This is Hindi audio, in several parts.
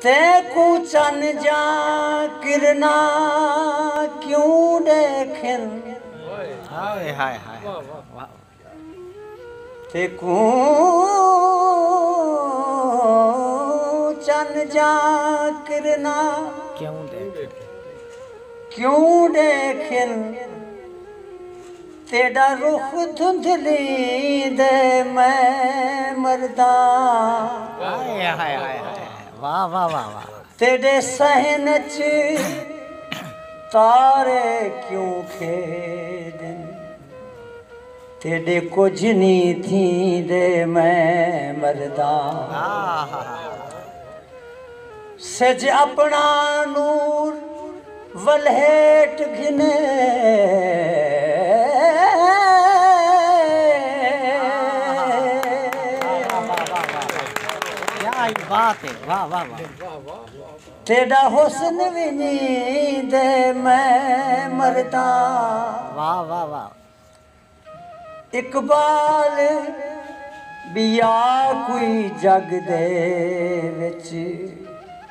तेकू चन जा किरना क्यों देखन हाय हाय हाय तेकू चन जा किरना क्यों देखन तेरा रुख धुंधली दे मैं मरदा हाय हाय हाय वाह वाह वाह वाह तेरे सहन च तारे क्यों खेदन तेरे कुछ नहीं थी दे मैं मरदा सज अपना नूर वलहेट घिने बात है वाह वाह वाह तेरा हुस्न भी नहीं दे मैं मरदा वाह वाह वाह इकबाल बिया कोई जग दे विच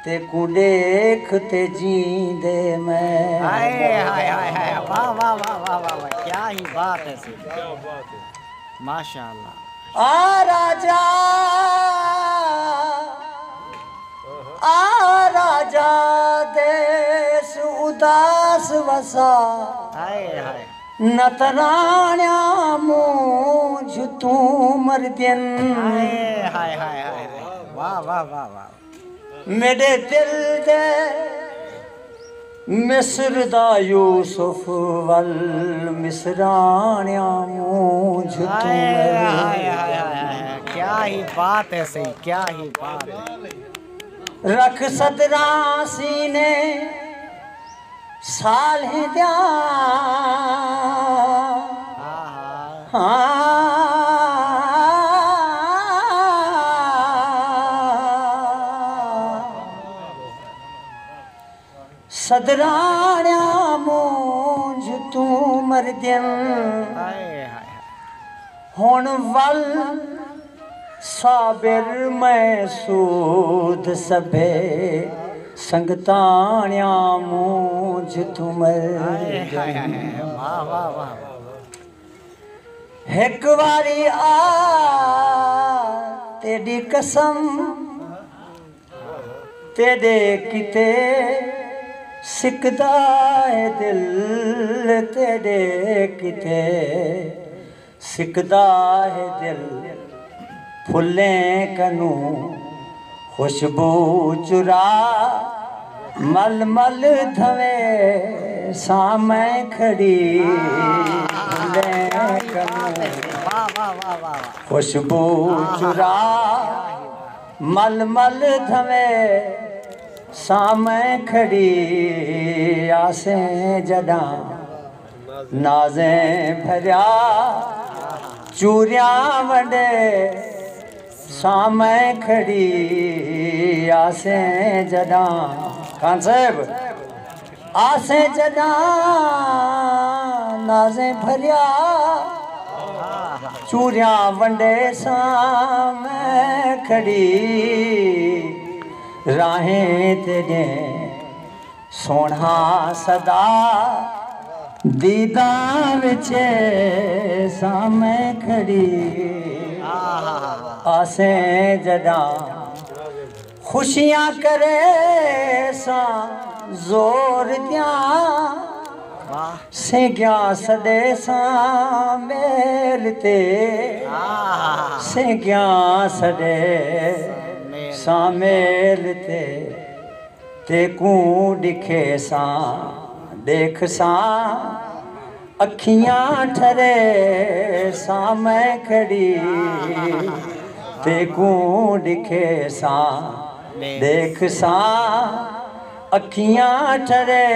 ते को देख ते जींदे मैं हाय हाय हाय हाय वाह वाह वाह वाह वाह वाह क्या ही बात है सी क्या बात है माशाअल्लाह आ राजा देश उदास वसा हाय हाय नतराण्या मूझ तू मरदियन हाय हाय हाय हाय वाह वाह वाह वाह मेरे दिल दे मिस्र दा यूसुफ वल मिसराण्या मूझ तू मरदियन क्या ही बात है सही क्या ही बात है रख सदरा सीने साल ही द्या सदराण्या मूंझ तू मरदियन हुण वल साबिर मैं सूद सभे संगताण्या मूंझ तू मरदियन वाह वाह वाह एक बारी आ तेरी कसम तेरे किते सिकदा है दिल तेरे किते सिकदा है दिल फुल्लें कनू खुशबू चुरा मल मल धवे सामे खड़ी फुल्लें कनू खुशबू चुरा मल मल धवे सामे खड़ी आसे जदा नाज़े भरिया चूरिया वडे सामे खड़ी आसे जदा खान साहब आसे जदा नाज़े भरिया चूरिया वंडे सामे खड़ी राहें तेरे सोना सदा दीदा विचे सामे खड़ी आसे जदा खुशियां करे सा जोर दिया से गया सदे सा मेलते से गया सदे सामेलते तेकू दिखे सा देख सा अखियां ठरे सामे खड़ी तेकू दिखे सा देख सा अखियां ठरे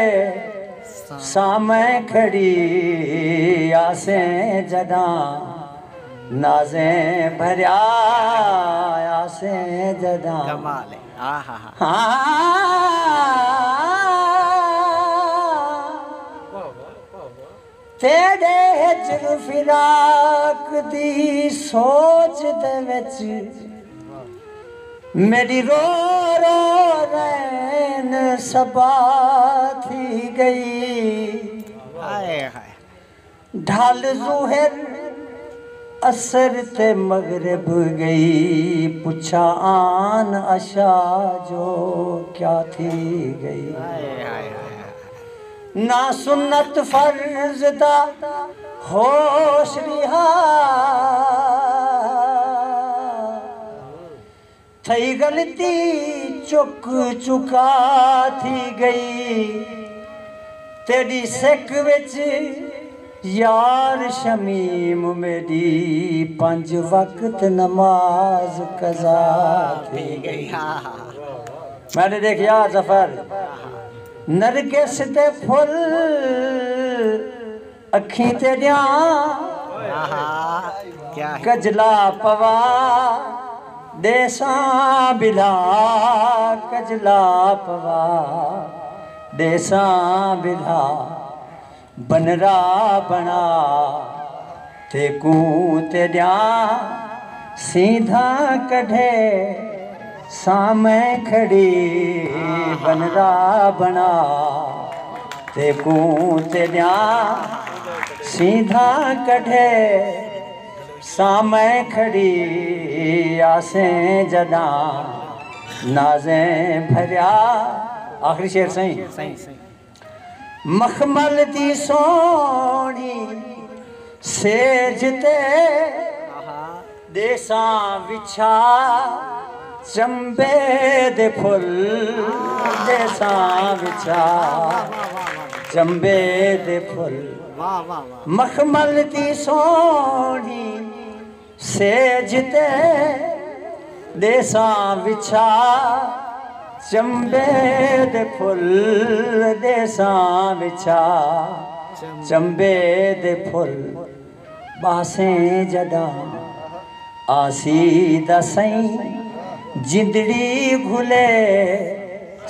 सामे खड़ी आसे जदा नाज़े भरिया आसे जदा कमाल है तेरे हिजर फिराक दी सोच दे विच मेरी रो रो रैन सबा थी गई हाय हाय ढाल ज़ुहर असर ते मगरिब गई पुछा आन अशा जो क्या थी गई हाय हाय हाय ना सुन्नत फर्ज दा होश रिहा थई गलती चुक चुका थी गई तेरी सिक विच यार शमीम मेरी 5 वक्त नमाज कज़ा थी गई। मैंने देखा जफर नरगिस ते फुल अखी ते दिया क्या कजला पवा देसा बिला कजला पवा देसा बिला बनरा बना ते कू ते दिया सीधा कढ़े सामे खड़ी बनरा बना ते कू ते दिया सीधा कढ़े सामे खड़ी आसे जदा नाज़े भरिया। आखिरी शेर सही सही सही मखमल दी सोनी सेजते देसा विछा चंबे दे फुल देसा विछा चंबे दे फुल वाह वाह वाह मखमल दी सोनी सेजते देसा विछा चंबे दे फुल देसा विछा चंबे दे फुल बासे जदा आसी दसई जिंदड़ी घुले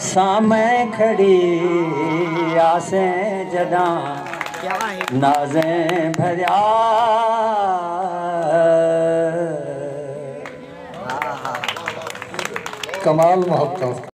सामे खड़ी आसे जदा क्या है नाज़े भरिया। कमाल मोहब्बत।